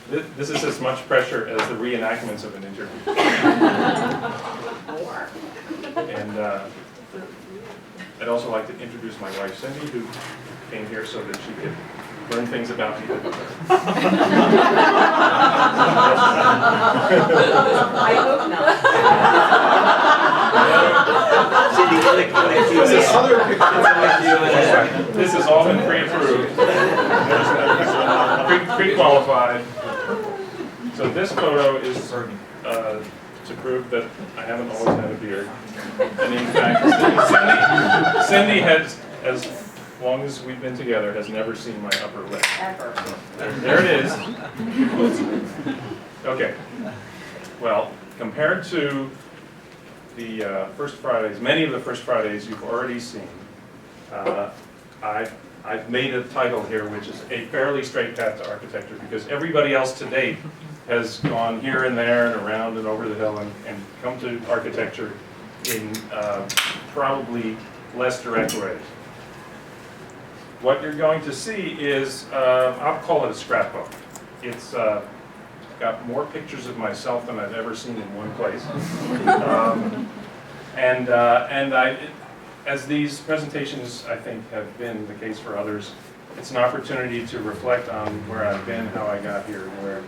This is as much pressure as the reenactments of an interview. And I'd also like to introduce my wife, Cindy, who came here so that she could learn things about me. I hope not. This has all been pre-approved, pre-qualified. So this photo is to prove that I haven't always had a beard. And in fact, Cindy has, as long as we've been together, has never seen my upper lip. Ever. There it is. Okay. Well, compared to the First Fridays, many of the First Fridays you've already seen, I've made a title here which is A Fairly Straight Path to Architecture, because everybody else to date has gone here and there and around and over the hill and come to architecture in probably less direct ways. What you're going to see is, I'll call it a scrapbook. It's got more pictures of myself than I've ever seen in one place. As these presentations, I think, have been the case for others, it's an opportunity to reflect on where I've been, how I got here, and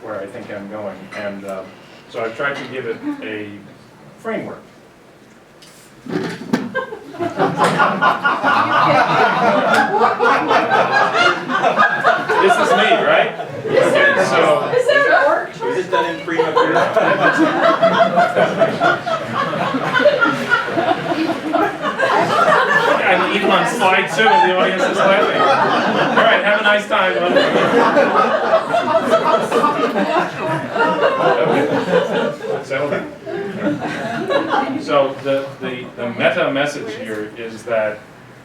where I think I'm going. And so I've tried to give it a framework. This is me, right? Okay, so Is there a work? Is this done in pre-approved? I'm even on slide 2 and the audience is laughing. All right, have a nice time. Okay. Settle down. So the meta message here is that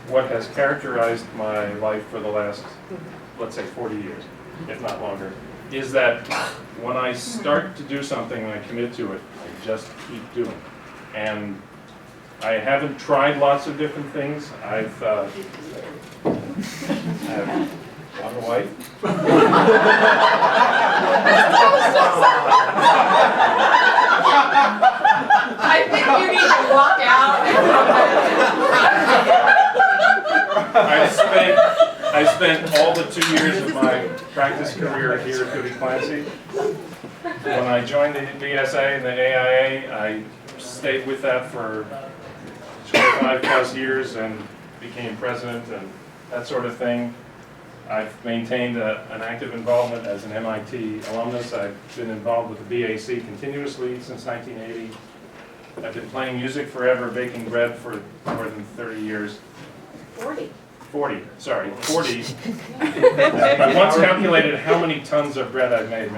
what has characterized my life for the last, let's say, 40 years, if not longer, is that when I start to do something and I commit to it, I just keep doing it. And I haven't tried lots of different things. I have one wife. I think you need to walk out and I spent all the 2 years of my practice career here at Goody Clancy. When I joined the BSA and the AIA, I stayed with that for 25 plus years and became president and that sort of thing. I've maintained an active involvement as an MIT alumnus. I've been involved with the BAC continuously since 1980. I've been playing music forever, baking bread for more than 30 years. 40. 40, sorry, 40. I once calculated how many tons of bread I've made.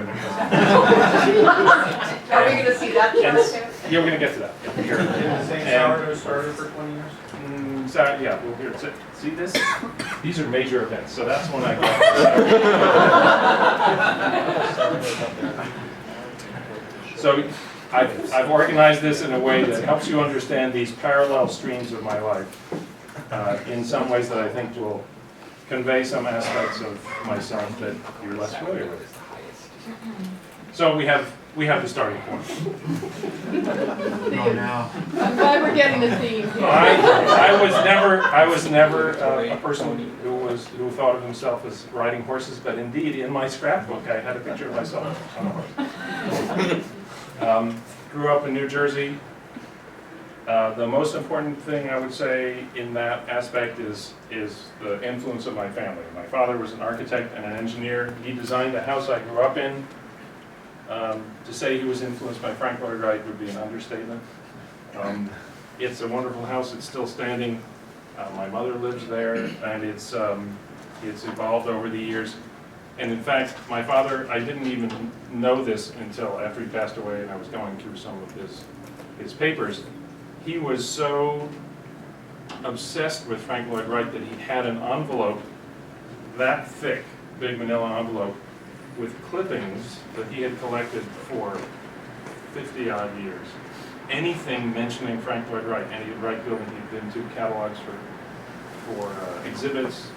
Are we going to see that chart too? Yeah, we're going to get to that. Yeah, here. Sourdough starter for 20 years? Yeah, we'll hear it. See this? These are major events, so that's when I get. So I've organized this in a way that helps you understand these parallel streams of my life in some ways that I think will convey some aspects of myself that you're less familiar with. So we have the starting point. Oh, no. I'm glad we're getting the theme here. I was never a person who thought of himself as riding horses, but indeed in my scrapbook I had a picture of myself on a horse. Grew up in New Jersey. The most important thing I would say in that aspect is the influence of my family. My father was an architect and an engineer. He designed the house I grew up in. To say he was influenced by Frank Lloyd Wright would be an understatement. It's a wonderful house. It's still standing. My mother lives there, and it's evolved over the years. And in fact, my father, I didn't even know this until after he passed away, and I was going through some of his papers. He was so obsessed with Frank Lloyd Wright that he had an envelope that thick, big manila envelope, with clippings that he had collected for 50 odd years. Anything mentioning Frank Lloyd Wright, any Wright building he'd been to, catalogs for exhibits,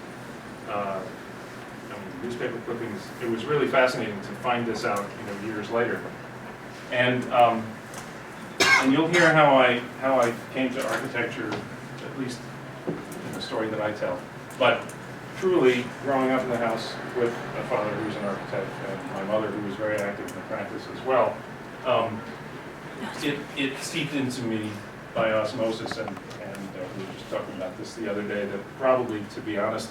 newspaper clippings. It was really fascinating to find this out, years later. And you'll hear how I came to architecture, at least in the story that I tell. But truly, growing up in the house with a father who was an architect and my mother who was very active in the practice as well, it seeped into me by osmosis, and we were just talking about this the other day, that probably, to be honest,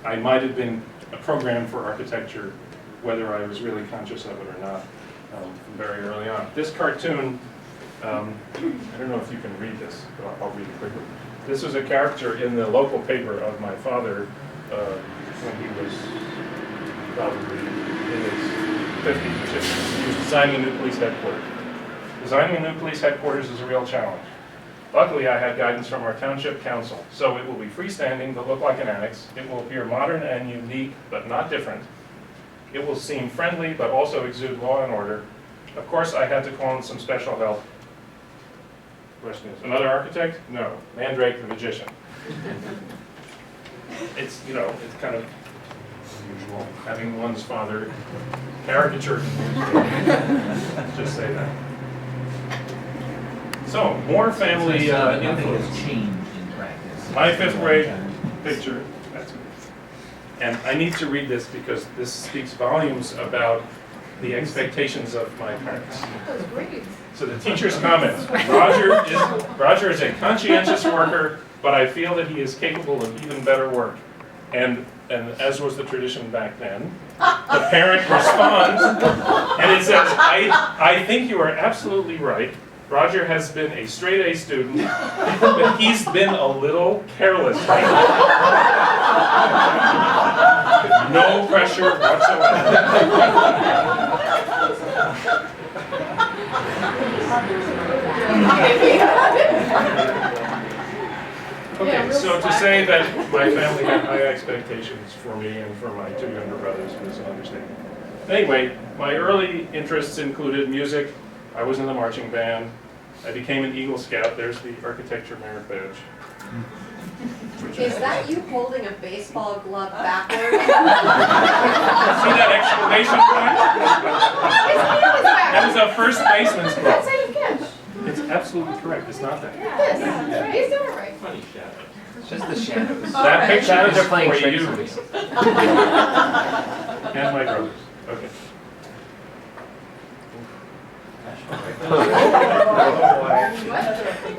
I might have been programmed for architecture, whether I was really conscious of it or not, from very early on. This cartoon, I don't know if you can read this, but I'll read it quickly. This was a caricature in the local paper of my father when he was probably in his 50s or 60s. He was designing a new police headquarters. Designing a new police headquarters is a real challenge. Luckily, I had guidance from our township council, so it will be freestanding but look like an annex. It will appear modern and unique, but not different. It will seem friendly, but also exude law and order. Of course, I had to call in some special help. Question is, another architect? No, Mandrake the magician. It's kind of unusual having one's father caricatured. Just say that. So, more family Nothing influence. has changed in practice. My 5th grade picture, that's me. And I need to read this because this speaks volumes about the expectations of my parents. Those grades. So the teacher's comments, Roger is a conscientious worker, but I feel that he is capable of even better work. And as was the tradition back then, the parent responds, and it says, I think you are absolutely right. Roger has been a straight A student, but he's been a little careless. No pressure whatsoever. Okay, so to say that my family had high expectations for me and for my 2 younger brothers was an understatement. Anyway, my early interests included music. I was in the marching band. I became an Eagle Scout. There's the architecture merit badge. Is that you holding a baseball glove backwards? See that exclamation point? That was a first baseman's That's glove. how you catch. It's absolutely correct. It's not that. Yes, he's doing it right. Funny shadow. It's just the shadows. That picture Shadows is are playing for tricks you on me. and my brothers. Okay.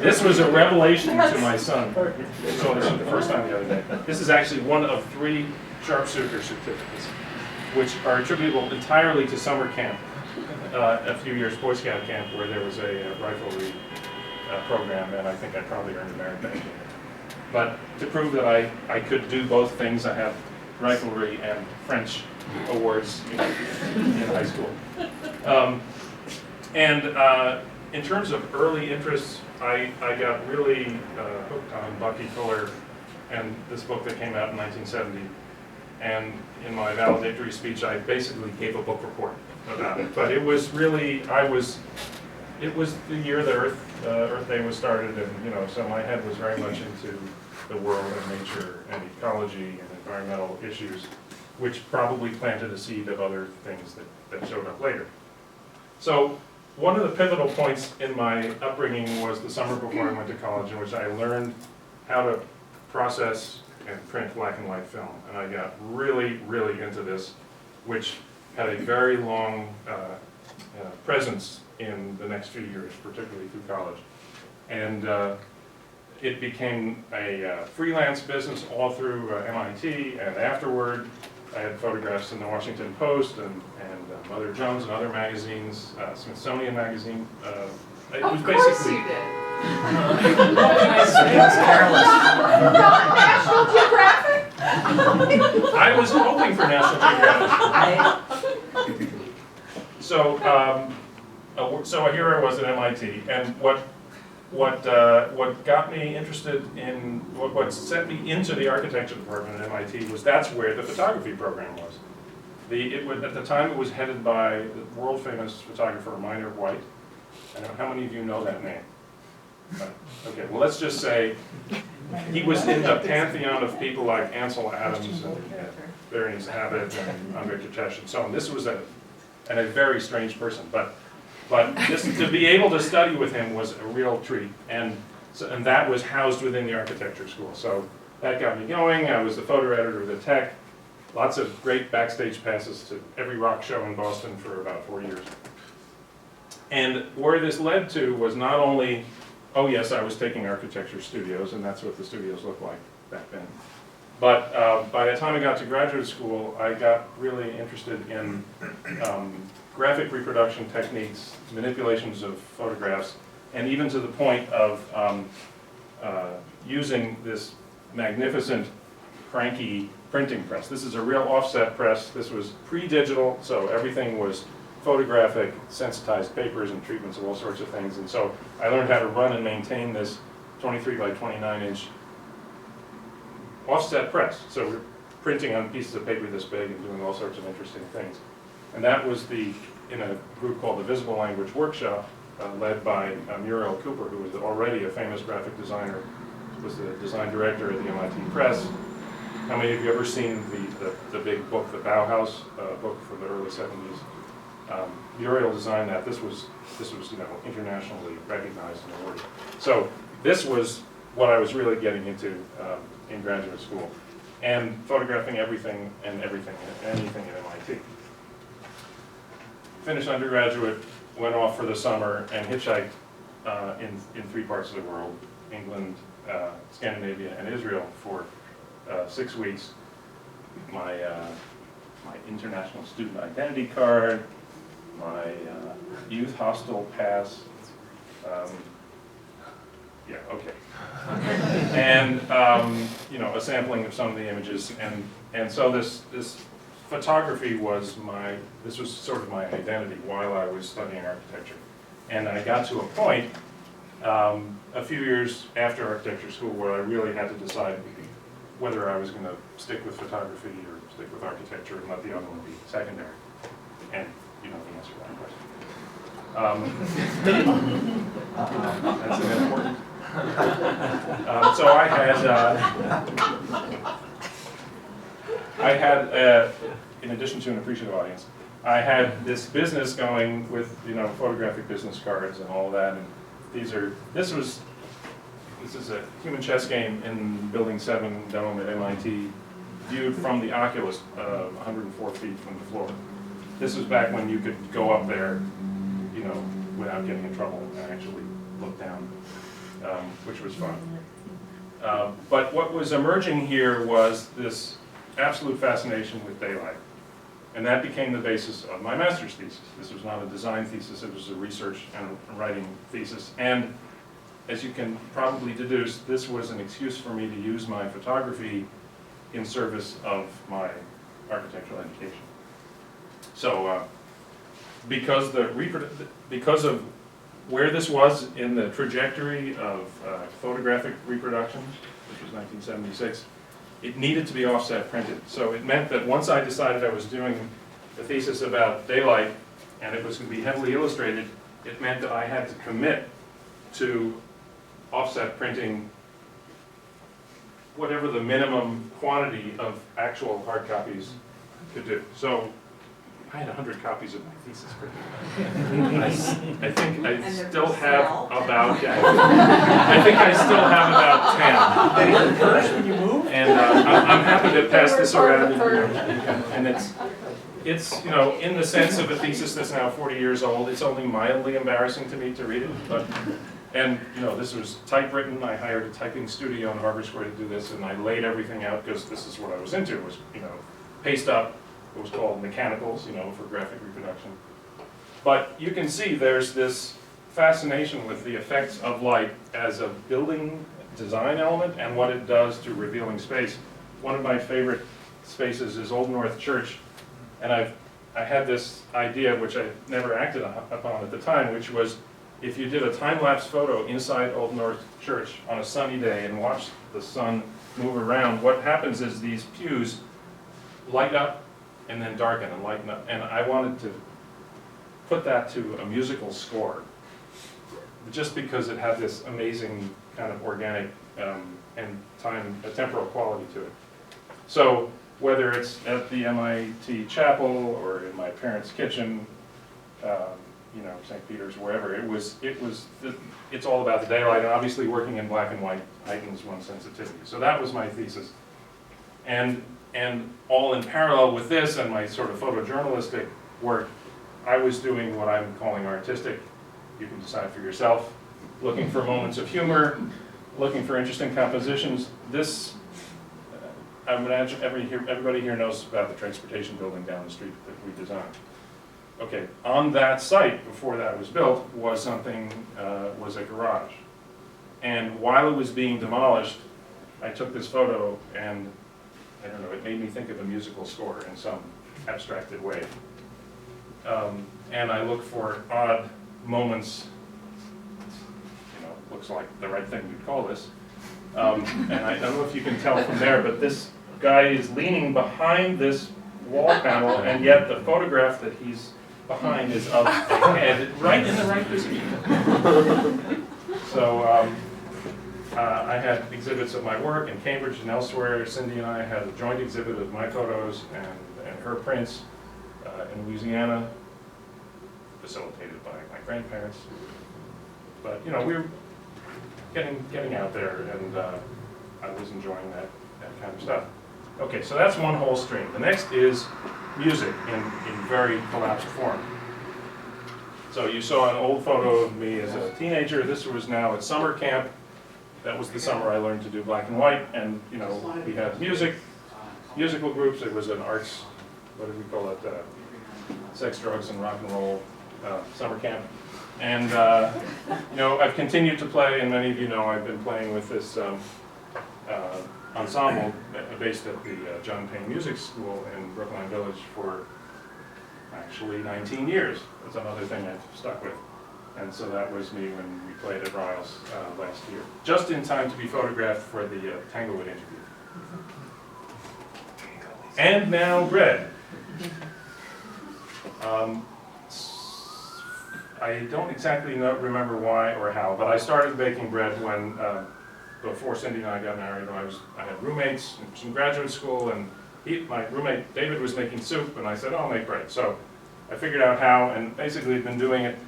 This was a revelation to my son. I saw this for the first time the other day. This is actually one of 3 sharpshooter certificates, which are attributable entirely to summer camp, a few years Boy Scout camp, where there was a riflery program, and I think I probably earned a merit badge. But to prove that I could do both things, I have riflery and French awards in high school. In terms of early interests, I got really hooked on Bucky Fuller and this book that came out in 1970. And in my valedictory speech, I basically gave a book report about it. But it was really, it was the year that Earth Day was started, and so my head was very much into the world of nature and ecology and environmental issues, which probably planted a seed of other things that showed up later. So one of the pivotal points in my upbringing was the summer before I went to college, in which I learned how to process and print black and white film. And I got really, really into this, which had a very long presence in the next few years, particularly through college. And it became a freelance business all through MIT, and afterward I had photographs in the Washington Post and Mother Jones and other magazines, Smithsonian magazine. It was Of course basically, you did. It's careless. Not National Geographic? I was hoping for National Geographic. So here I was at MIT, and what got me interested in, what set me into the architecture department at MIT was that's where the photography program was. At the time it was headed by the world famous photographer Minor White. I don't know how many of you know that name. Okay, well let's just say he was in the pantheon of people like Ansel Adams and Berenice Abbott and Untitled Chapter and so on. This was a very strange person, but this, to be able to study with him was a real treat, and that was housed within the architecture school. So that got me going. I was the photo editor of the Tech. Lots of great backstage passes to every rock show in Boston for about 4 years. And where this led to was not only, oh yes, I was taking architecture studios, and that's what the studios looked like back then. But by the time I got to graduate school, I got really interested in graphic reproduction techniques, manipulations of photographs, and even to the point of using this magnificent cranky printing press. This is a real offset press. This was pre-digital, so everything was photographic, sensitized papers and treatments of all sorts of things. And so I learned how to run and maintain this 23 by 29 inch offset press. So we're printing on pieces of paper this big and doing all sorts of interesting things. And that was in a group called the Visible Language Workshop, led by Muriel Cooper, who was already a famous graphic designer, was the design director at the MIT Press. How many of you ever seen the big book, the Bauhaus book from the early 70s? Muriel designed that. This was internationally recognized and awarded. So this was what I was really getting into in graduate school, and photographing everything and anything at MIT. Finished undergraduate, went off for the summer, and hitchhiked in 3 parts of the world: England, Scandinavia, and Israel for 6 weeks. My international student identity card, my youth hostel pass, yeah, okay. And a sampling of some of the images, and so this photography was this was sort of my identity while I was studying architecture. And I got to a point a few years after architecture school where I really had to decide whether I was going to stick with photography or stick with architecture and let the other one be secondary. And you know the answer to that question. That's an important. So I had, in addition to an appreciative audience, I had this business going with photographic business cards and all that. And this is a human chess game in Building 7 Dome at MIT, viewed from the Oculus, 104 feet from the floor. This was back when you could go up there, without getting in trouble and actually look down, which was fun. But what was emerging here was this absolute fascination with daylight. And that became the basis of my master's thesis. This was not a design thesis, it was a research and writing thesis. And as you can probably deduce, this was an excuse for me to use my photography in service of my architectural education. So because of where this was in the trajectory of photographic reproduction, which was 1976, it needed to be offset printed. So it meant that once I decided I was doing a thesis about daylight and it was going to be heavily illustrated, it meant that I had to commit to offset printing whatever the minimum quantity of actual hard copies could do. So I had 100 copies of my thesis printed. I think I still have about, I think I still have about 10. Did it first when you moved? And I'm happy to pass this around. And it's in the sense of a thesis that's now 40 years old, it's only mildly embarrassing to me to read it. And this was typewritten. I hired a typing studio in Harvard Square to do this, and I laid everything out because this is what I was into. Was paste up. It was called mechanicals, for graphic reproduction. But you can see there's this fascination with the effects of light as a building design element and what it does to revealing space. One of my favorite spaces is Old North Church, and I had this idea, which I never acted upon at the time, which was if you did a time-lapse photo inside Old North Church on a sunny day and watched the sun move around, what happens is these pews light up and then darken and lighten up. And I wanted to put that to a musical score, just because it had this amazing kind of organic and temporal quality to it. So whether it's at the MIT chapel or in my parents' kitchen, St. Peter's, wherever, it's all about the daylight, and obviously working in black and white heightens one's sensitivity. So that was my thesis. And all in parallel with this and my sort of photojournalistic work, I was doing what I'm calling artistic, you can decide for yourself, looking for moments of humor, looking for interesting compositions. This, I imagine everybody here knows about the transportation building down the street that we designed. Okay, on that site, before that was built, was a garage. And while it was being demolished, I took this photo and, I don't know, it made me think of a musical score in some abstracted way. And I look for odd moments, looks like the right thing you'd call this. And I don't know if you can tell from there, but this guy is leaning behind this wall panel, and yet the photograph that he's behind is of a head right in the right position. So I had exhibits of my work in Cambridge and elsewhere. Cindy and I had a joint exhibit of my photos and her prints in Louisiana, facilitated by my grandparents. But we were getting out there, and I was enjoying that kind of stuff. Okay, so that's one whole stream. The next is music in very collapsed form. So you saw an old photo of me as a teenager. This was now at summer camp. That was the summer I learned to do black and white, and we had musical groups. It was an arts, what did we call it? Sex, drugs, and rock and roll summer camp. And I've continued to play, and many of you know I've been playing with this ensemble based at the John Payne Music School in Brookline Village for actually 19 years. That's another thing I've stuck with. And so that was me when we played at Riles last year. Just in time to be photographed for the Tanglewood interview. And now bread. I don't exactly remember why or how, but I started baking bread when, before Cindy and I got married. I had roommates in graduate school, and my roommate David was making soup, and I said, I'll make bread. So I figured out how, and basically have been doing it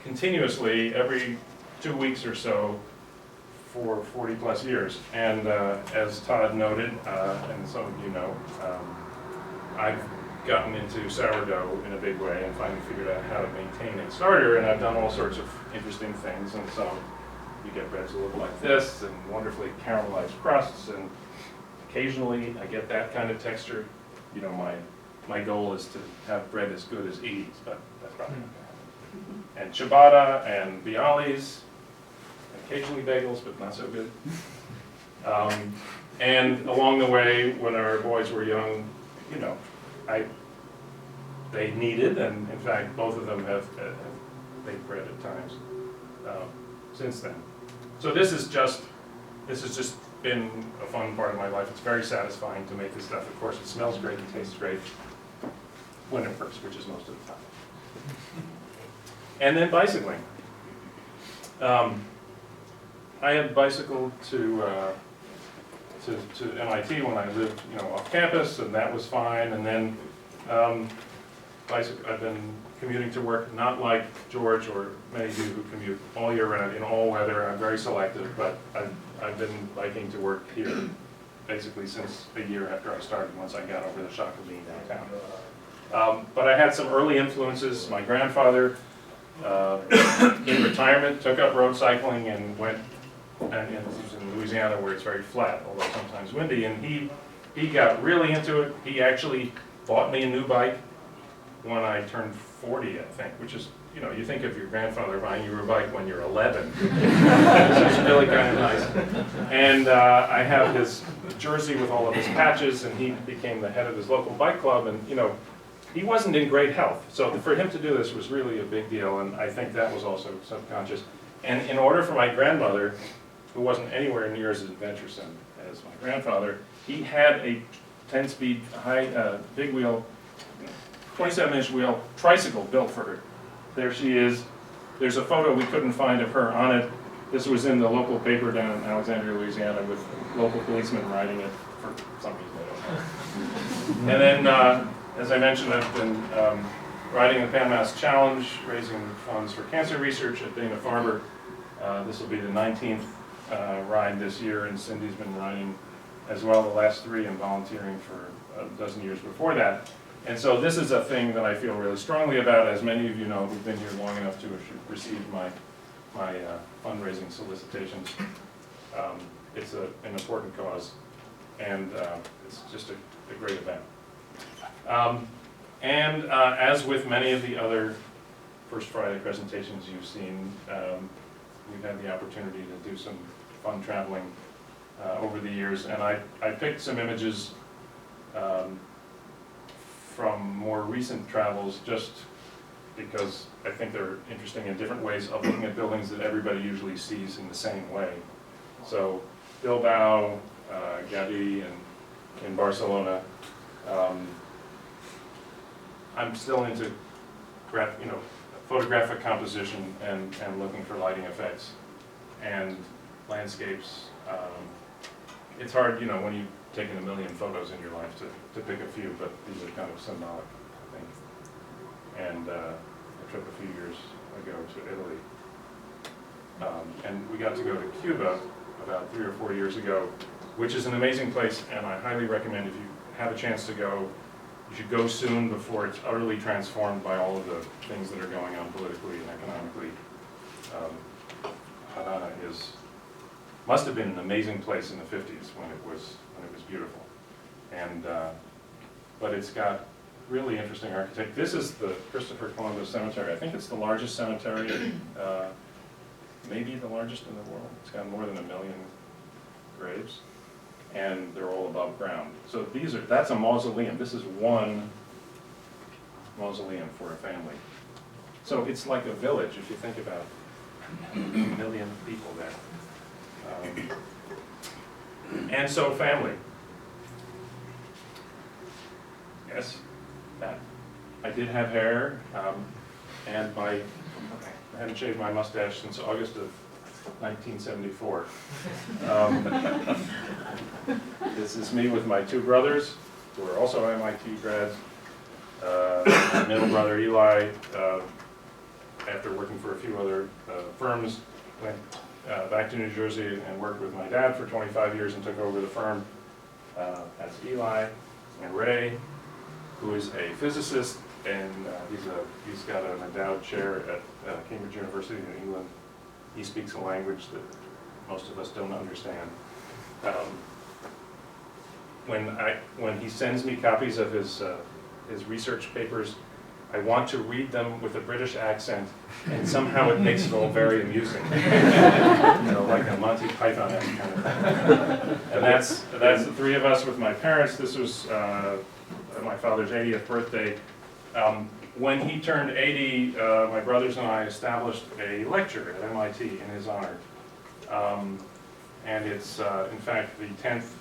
continuously every 2 weeks or so for 40 plus years. And as Todd noted, and some of you know, I've gotten into sourdough in a big way and finally figured out how to maintain a starter, and I've done all sorts of interesting things. And so you get breads that look like this, and wonderfully caramelized crusts, and occasionally I get that kind of texture. My goal is to have bread as good as Edie's, but that's probably not going to happen. And ciabatta and bialys, occasionally bagels, but not so good. And along the way, when our boys were young, they needed, and in fact, both of them have baked bread at times since then. So this has just been a fun part of my life. It's very satisfying to make this stuff. Of course, it smells great, it tastes great when it works, which is most of the time. And then bicycling. I had bicycled to MIT when I lived, off campus, and that was fine. And then I've been commuting to work, not like George or many of you who commute all year round in all weather. I'm very selective, but I've been biking to work here basically since a year after I started, once I got over the shock of being downtown. But I had some early influences. My grandfather, in retirement, took up road cycling and went, and this was in Louisiana where it's very flat, although sometimes windy, and he got really into it. He actually bought me a new bike when I turned 40, I think, which is, you think of your grandfather buying you a bike when you're 11. It's really kind of nice. And I have his jersey with all of his patches, and he became the head of his local bike club, and he wasn't in great health. So for him to do this was really a big deal, and I think that was also subconscious. And in order for my grandmother, who wasn't anywhere near as adventuresome as my grandfather, he had a 10-speed high, big wheel, 27-inch wheel tricycle built for her. There she is. There's a photo we couldn't find of her on it. This was in the local paper down in Alexandria, Louisiana, with local policemen riding it. for some reason I don't know. And then, as I mentioned, I've been riding the Pan Mass Challenge, raising funds for cancer research at Dana-Farber. This will be the 19th ride this year, and Cindy's been riding as well the last 3 and volunteering for a dozen years before that. And so this is a thing that I feel really strongly about, as many of you know who've been here long enough to have received my fundraising solicitations. It's an important cause, and it's just a great event. As with many of the other First Friday presentations you've seen, we've had the opportunity to do some fun traveling over the years, and I picked some images from more recent travels just because I think they're interesting in different ways of looking at buildings that everybody usually sees in the same way. So Bilbao, Gaudi, and in Barcelona. I'm still into photographic composition and looking for lighting effects and landscapes. It's hard, when you've taken 1 million photos in your life to pick a few, but these are kind of symbolic, I think. And a trip a few years ago to Italy. And we got to go to Cuba about 3 or 4 years ago, which is an amazing place, and I highly recommend if you have a chance to go, you should go soon before it's utterly transformed by all of the things that are going on politically and economically. Havana must have been an amazing place in the 50s when it was beautiful, and but it's got really interesting architecture. This is the Christopher Columbus Cemetery. I think it's the largest cemetery, maybe the largest in the world. It's got more than 1 million graves, and they're all above ground. So that's a mausoleum. This is one mausoleum for a family. So it's like a village if you think about 1 million people there. And so family. Yes, that. I did have hair, and I hadn't shaved my mustache since August of 1974. This is me with my 2 brothers, who are also MIT grads. My middle brother Eli, after working for a few other firms, went back to New Jersey and worked with my dad for 25 years and took over the firm. That's Eli. And Ray, who is a physicist, and he's got an endowed chair at Cambridge University in England. He speaks a language that most of us don't understand. When he sends me copies of his research papers, I want to read them with a British accent, and somehow it makes it all very amusing. Like a Monty Python-esque kind of thing. And that's the 3 of us with my parents. This was my father's 80th birthday. When he turned 80, my brothers and I established a lecture at MIT in his honor. And it's, in fact, the 10th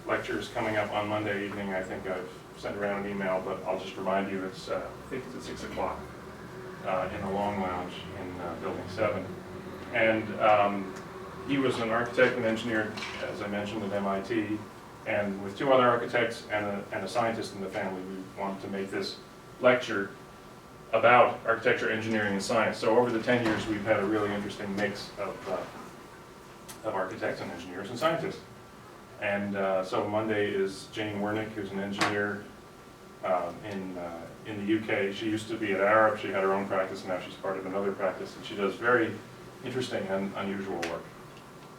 lecture is coming up on Monday evening. I think I've sent around an email, but I'll just remind you, I think it's at 6 o'clock in the Long Lounge in Building 7. And he was an architect and engineer, as I mentioned, at MIT. And with 2 other architects and a scientist in the family, we wanted to make this lecture about architecture, engineering, and science. So over the 10 years, we've had a really interesting mix of architects and engineers and scientists. And so Monday is Jane Wernick, who's an engineer in the UK. She used to be at Arab. She had her own practice, and now she's part of another practice. And she does very interesting and unusual work.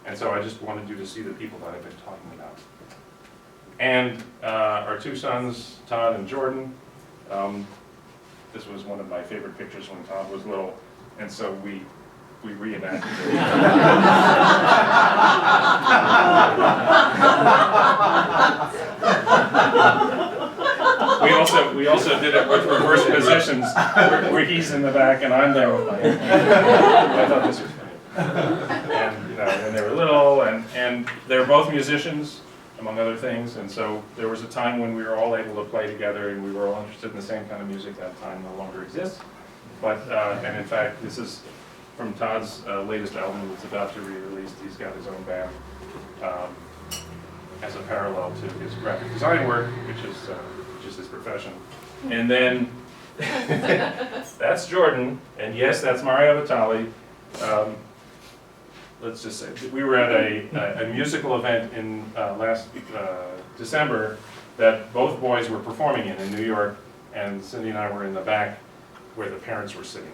And so I just wanted you to see the people that I've been talking about. And our 2 sons, Todd and Jordan. This was one of my favorite pictures when Todd was little, and so we reenacted it. We also did it with reverse positions, where he's in the back and I'm there with my hand. I thought this was funny. And they were little, and they're both musicians, among other things, and so there was a time when we were all able to play together and we were all interested in the same kind of music. That time no longer exists. But, and in fact, this is from Todd's latest album that's about to be released. He's got his own band. as a parallel to his graphic design work, which is his profession. And then, that's Jordan, and yes, that's Mario Vitali. Let's just say, we were at a musical event in last December that both boys were performing in New York, and Cindy and I were in the back where the parents were sitting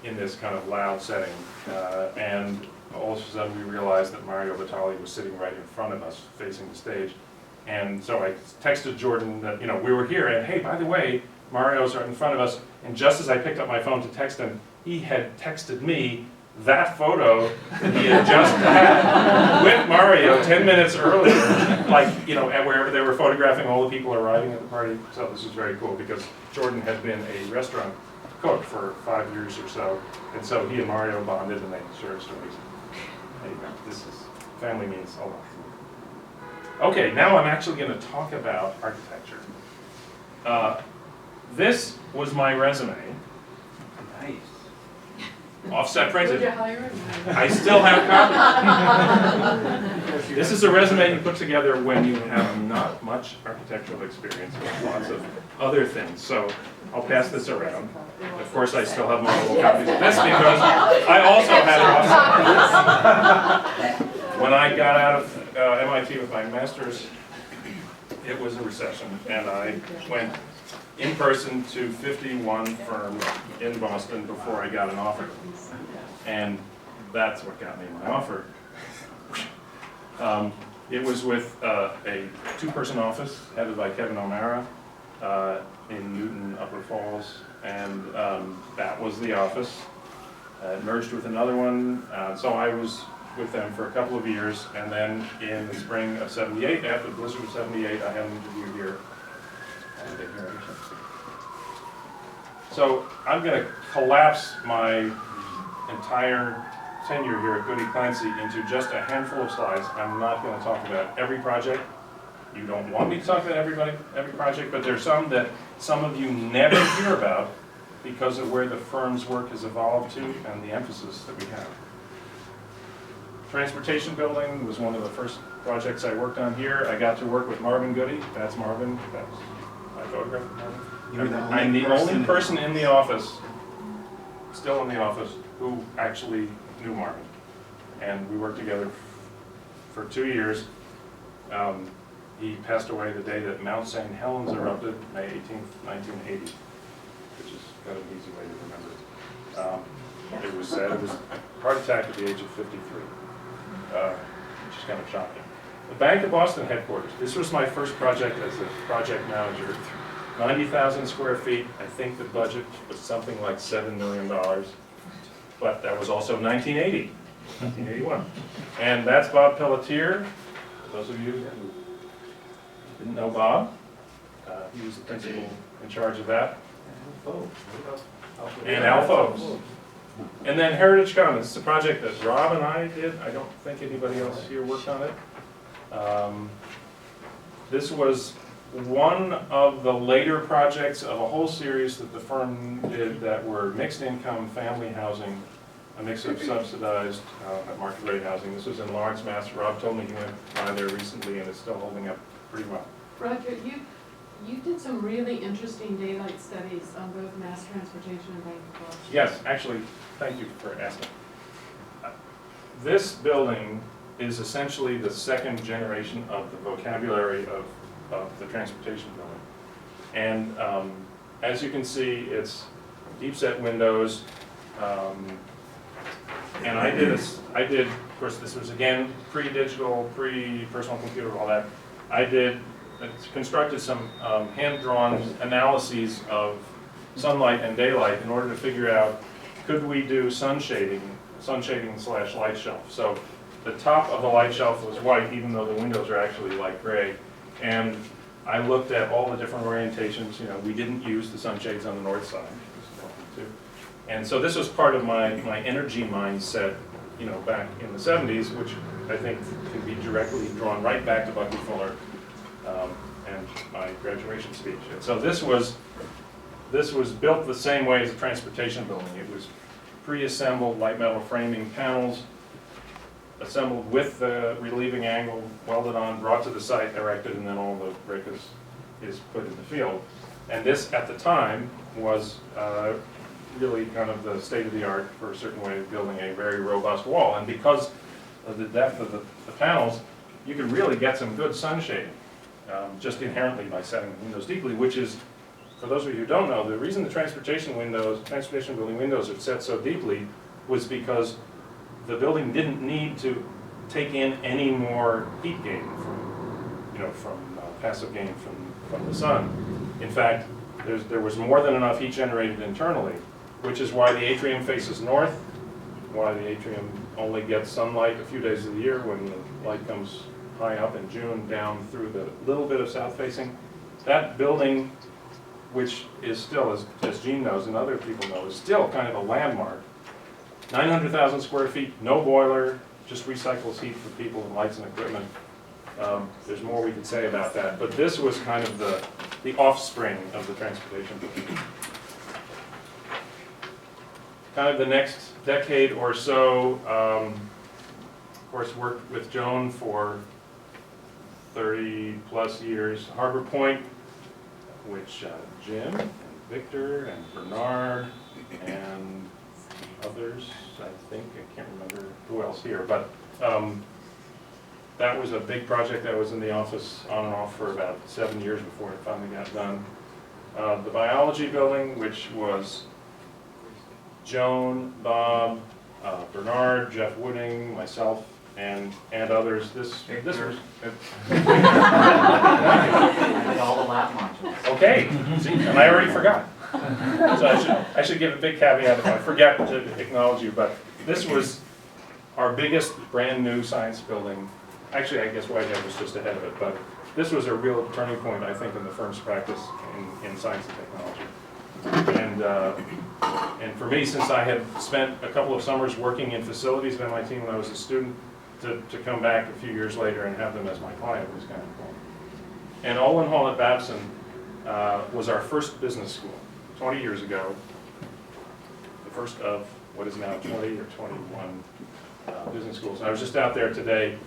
in this kind of loud setting. And all of a sudden we realized that Mario Vitali was sitting right in front of us, facing the stage. And so I texted Jordan that, we were here, and hey, by the way, Mario's right in front of us. And just as I picked up my phone to text him, he had texted me that photo that he had just had with Mario 10 minutes earlier, at wherever they were photographing all the people arriving at the party. So this was very cool because Jordan had been a restaurant cook for 5 years or so, and so he and Mario bonded and they shared stories. Anyway, family means a lot. Okay, now I'm actually going to talk about architecture. This was my resume. Nice. Offset printed. Would you hire him? I still have copies. This is a resume you put together when you have not much architectural experience with lots of other things. So I'll pass this around. Of course, I still have multiple copies of this because I also had offset. When I got out of MIT with my master's, it was a recession, and I went in person to 51 firms in Boston before I got an offer. And that's what got me my offer. It was with a two-person office headed by Kevin O'Mara in Newton, Upper Falls, and that was the office. It merged with another one, so I was with them for a couple of years, and then in the spring of '78, after the blizzard of '78, I had an interview here. So I'm going to collapse my entire tenure here at Goody Clancy into just a handful of slides. I'm not going to talk about every project. You don't want me to talk about every project, but there's some that some of you never hear about because of where the firm's work has evolved to and the emphasis that we have. Transportation building was one of the first projects I worked on here. I got to work with Marvin Goody. That's Marvin. That's my photograph of Marvin. I'm the only person in the office, still in the office, who actually knew Marvin. And we worked together for 2 years. He passed away the day that Mount St. Helens erupted, May 18th, 1980, which is kind of an easy way to remember it. It was sad. It was a heart attack at the age of 53, which is kind of shocking. The Bank of Boston headquarters. This was my first project as a project manager. 90,000 square feet. I think the budget was something like $7 million, but that was also 1981. And that's Bob Pelletier. For those of you who didn't know Bob, he was the principal in charge of that. And Al Foes. And then Heritage Commons. It's a project that Rob and I did. I don't think anybody else here worked on it. This was one of the later projects of a whole series that the firm did that were mixed income family housing, a mix of subsidized market rate housing. This was in Lawrence, Mass. Rob told me he went by there recently and it's still holding up pretty well. Roger, you did some really interesting daylight studies on both mass transportation and Bank of Boston. Yes, actually, thank you for asking. This building is essentially the second generation of the vocabulary of the transportation building. And as you can see, it's deep set windows. And I did, of course, this was again pre-digital, pre-personal computer, all that. I constructed some hand-drawn analyses of sunlight and daylight in order to figure out, could we do sun shading / light shelf. So the top of the light shelf was white, even though the windows are actually light gray. And I looked at all the different orientations. We didn't use the sunshades on the north side. And so this was part of my energy mindset, back in the 70s, which I think can be directly drawn right back to Bucky Fuller and my graduation speech. And so this was built the same way as a transportation building. It was pre-assembled light metal framing panels. assembled with the relieving angle, welded on, brought to the site, erected, and then all the brick is put in the field. And this, at the time, was really kind of the state-of-the-art for a certain way of building a very robust wall. And because of the depth of the panels, you can really get some good sun shading, just inherently by setting the windows deeply, which is, for those of you who don't know, the reason the transportation building windows are set so deeply was because the building didn't need to take in any more heat gain from passive gain from the sun. In fact, there was more than enough heat generated internally, which is why the atrium faces north, why the atrium only gets sunlight a few days of the year when the light comes high up in June down through the little bit of south facing. That building, which is still, as Gene knows and other people know, is still kind of a landmark. 900,000 square feet, no boiler, just recycles heat for people and lights and equipment. There's more we could say about that, but this was kind of the offspring of the transportation building. Kind of the next decade or so, of course, worked with Joan for 30 plus years. Harbor Point, which Jim and Victor and Bernard and others, I think, I can't remember who else here, but that was a big project that was in the office on and off for about 7 years before it finally got done. The biology building, which was Joan, Bob, Bernard, Jeff Wooding, myself, and others. This was All the lap modules. okay. See, and I already forgot. So I should give a big caveat if I forget to acknowledge you. But this was our biggest brand new science building. Actually, I guess Whitehead was just ahead of it, but this was a real turning point, I think, in the firm's practice in science and technology. And for me, since I had spent a couple of summers working in facilities at MIT when I was a student, to come back a few years later and have them as my client was kind of cool. And Olin Hall at Babson was our first business school 20 years ago, the first of what is now 20 or 21 business schools. And I was just out there today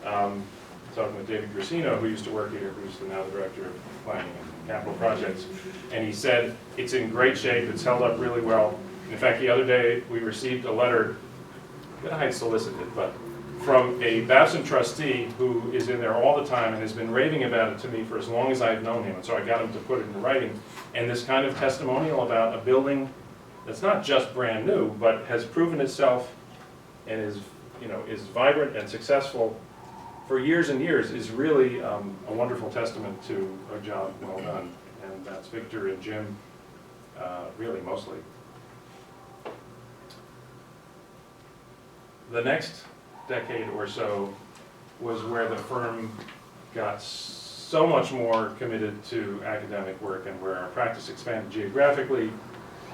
talking with David Racino, who used to work here, who's now the director of planning and capital projects. And he said, it's in great shape, it's held up really well. In fact, the other day we received a letter that I had solicited, but from a Babson trustee who is in there all the time and has been raving about it to me for as long as I've known him. And so I got him to put it in writing. And this kind of testimonial about a building that's not just brand new, but has proven itself and is vibrant and successful for years and years is really a wonderful testament to a job well done. And that's Victor and Jim, really mostly. The next decade or so was where the firm got so much more committed to academic work and where our practice expanded geographically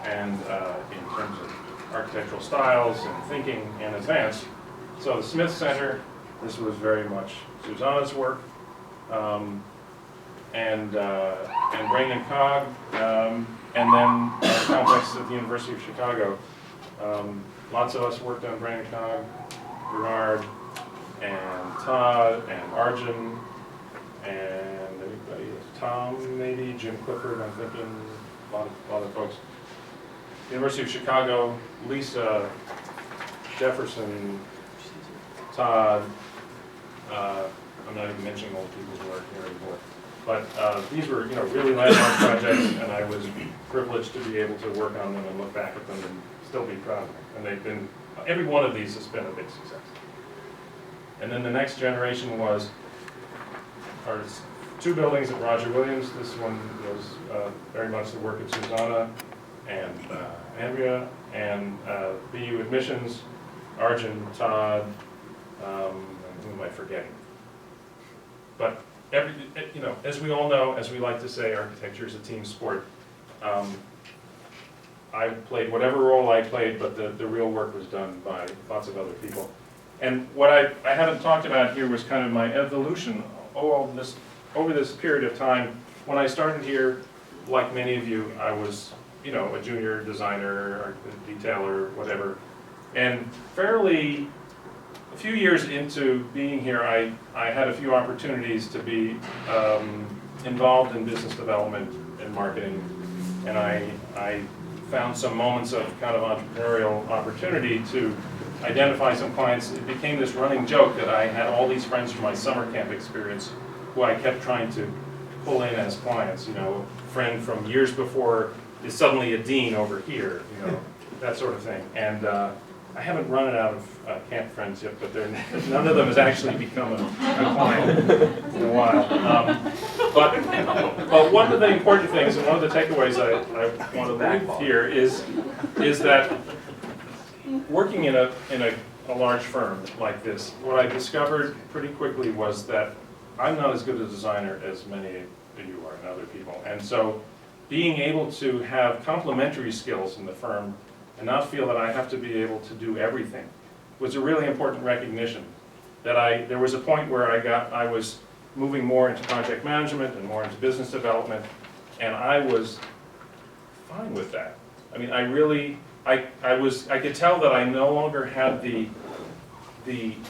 and in terms of architectural styles and thinking and advance. So the Smith Center, this was very much Susanna's work, and Brain and Cog, and then our complex at the University of Chicago. Lots of us worked on Brain and Cog. Bernard and Todd and Arjun and anybody else, Tom maybe, Jim Clifford, I'm thinking, a lot of folks. University of Chicago, Lisa, Jefferson, Todd, I'm not even mentioning all the people who aren't here anymore. But these were really landmark projects, and I was privileged to be able to work on them and look back at them and still be proud of them. And they've been, every one of these has been a big success. And then the next generation was our two buildings at Roger Williams. This one was very much the work of Susanna and Andrea, and BU admissions, Arjun, Todd, and who am I forgetting? But as we all know, as we like to say, architecture is a team sport. I played whatever role I played, but the real work was done by lots of other people. And what I haven't talked about here was kind of my evolution over this period of time. When I started here, like many of you, I was a junior designer or detailer, whatever, and fairly a few years into being here, I had a few opportunities to be involved in business development and marketing, and I found some moments of kind of entrepreneurial opportunity to identify some clients. It became this running joke that I had all these friends from my summer camp experience who I kept trying to pull in as clients. You know, a friend from years before is suddenly a dean over here, you know, that sort of thing. And I haven't run it out of camp friends yet, but none of them has actually become a client in a while. But one of the important things, and one of the takeaways I want to leave here is that working in a large firm like this, what I discovered pretty quickly was that I'm not as good a designer as many of you are and other people. And so being able to have complementary skills in the firm and not feel that I have to be able to do everything was a really important recognition. That there was a point where I was moving more into project management and more into business development, and I was fine with that. I mean, I could tell that I no longer had the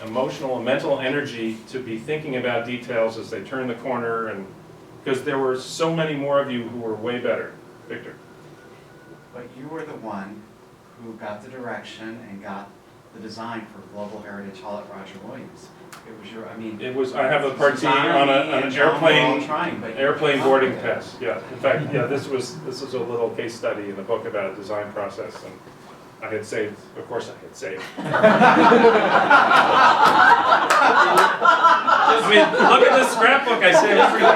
emotional and mental energy to be thinking about details as they turn the corner, and because there were so many more of you who were way better. Victor. But you were the one who got the direction and got the design for Global Heritage Hall at Roger Williams. It was your, I mean. It was, I have a partee on an airplane boarding pass. Yeah, in fact, yeah, this was a little case study in the book about a design process, and I had saved, of course I had saved. I mean, look at this scrapbook, I saved everything.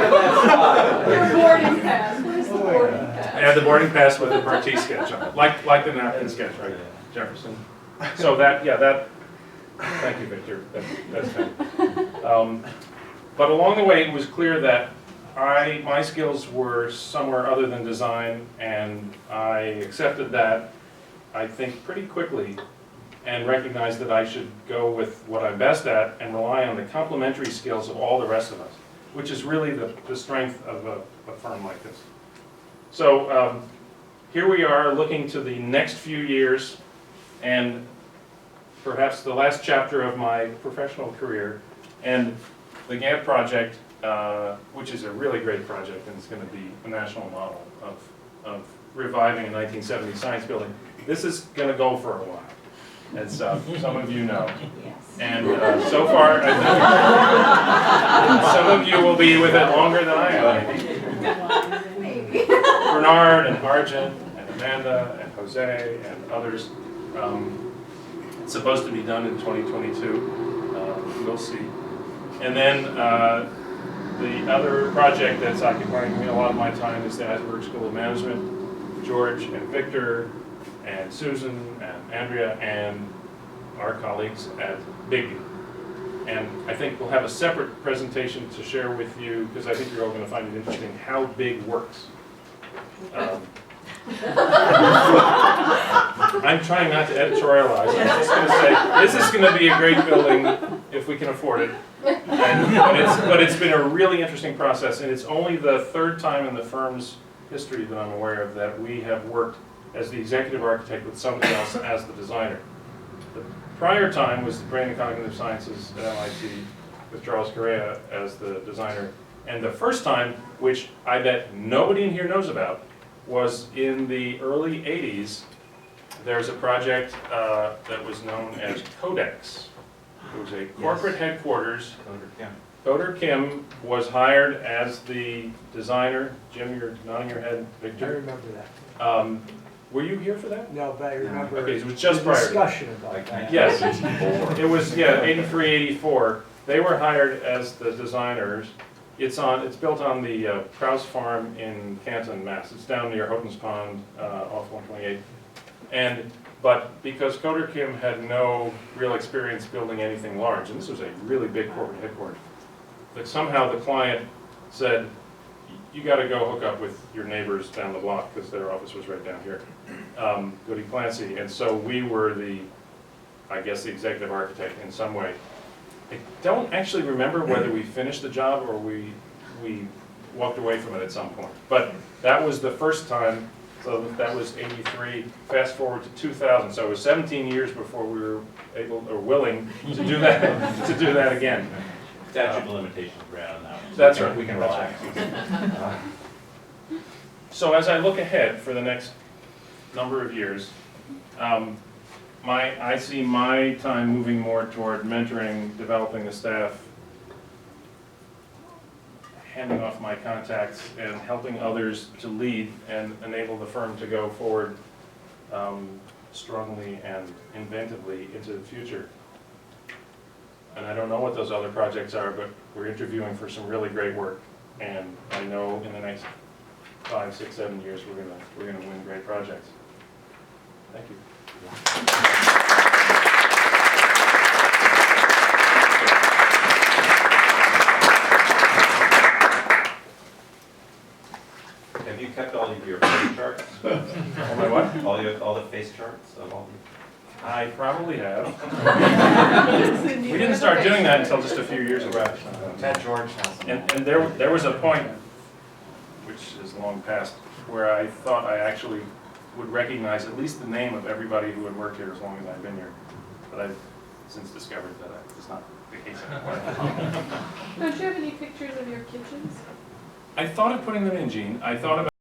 Your boarding pass, where's the boarding pass? I had the boarding pass with the partee sketch on it, like the napkin sketch, right, Jefferson? So thank you, Victor, that's kind. But along the way, it was clear that my skills were somewhere other than design, and I accepted that, I think, pretty quickly, and recognized that I should go with what I'm best at and rely on the complementary skills of all the rest of us, which is really the strength of a firm like this. So here we are looking to the next few years, and perhaps the last chapter of my professional career, and the Gantt Project, which is a really great project, and it's going to be a national model of reviving a 1970s science building. This is going to go for a while, as some of you know. Yes. And so far, I think some of you will be with it longer than I am, maybe. Bernard and Arjun and Amanda and Jose and others. It's supposed to be done in 2022. We'll see. And then the other project that's occupying me a lot of my time is the Asperger School of Management. George and Victor and Susan and Andrea and our colleagues at Big. And I think we'll have a separate presentation to share with you, because I think you're all going to find it interesting how Big works. I'm trying not to editorialize. I'm just going to say this is going to be a great building if we can afford it. But it's been a really interesting process, and it's only the third time in the firm's history that I'm aware of that we have worked as the executive architect with somebody else as the designer. The prior time was the Brain and Cognitive Sciences at MIT with Charles Correa as the designer. And the first time, which I bet nobody in here knows about, was in the early 80s. There's a project that was known as Codex. It was a corporate headquarters. Coder Kim was hired as the designer. Jim, you're nodding your head. Victor? I remember that. Were you here for that? No, but I remember Okay, so it was just the prior to discussion about that. Yes, it was, yeah, 83, 84. They were hired as the designers. It's built on the Krause Farm in Canton, Mass. It's down near Houghton's Pond off 128. But because Coder Kim had no real experience building anything large, and this was a really big corporate headquarters, that somehow the client said, you got to go hook up with your neighbors down the block, because their office was right down here, Goody Clancy. And so we were I guess the executive architect in some way. I don't actually remember whether we finished the job or we walked away from it at some point. But that was the first time So that was 83. Fast forward to 2000, so it was 17 years before we were able or willing to do that, to do that again. Statute of limitations ran on that one. so That's we can- right. We can That's relax. So as I look ahead for the next number of years, I see my time moving more toward mentoring, developing the staff, handing off my contacts, and helping others to lead and enable the firm to go forward strongly and inventively into the future. And I don't know what those other projects are, but we're interviewing for some really great work. And I know in the next 5, 6, 7 years, we're gonna win great projects. Thank you. Have you kept all of your face charts? Oh, my what? All the face charts of all I probably have. We didn't start doing that until just a few years ago. Ted George has them. And there was a point, which is long past, where I thought I actually would recognize at least the name of everybody who had worked here as long as I've been here. But I've since discovered that that's not the case anymore. Don't you have any pictures of your kitchens? I thought of putting them in, Gene. I thought about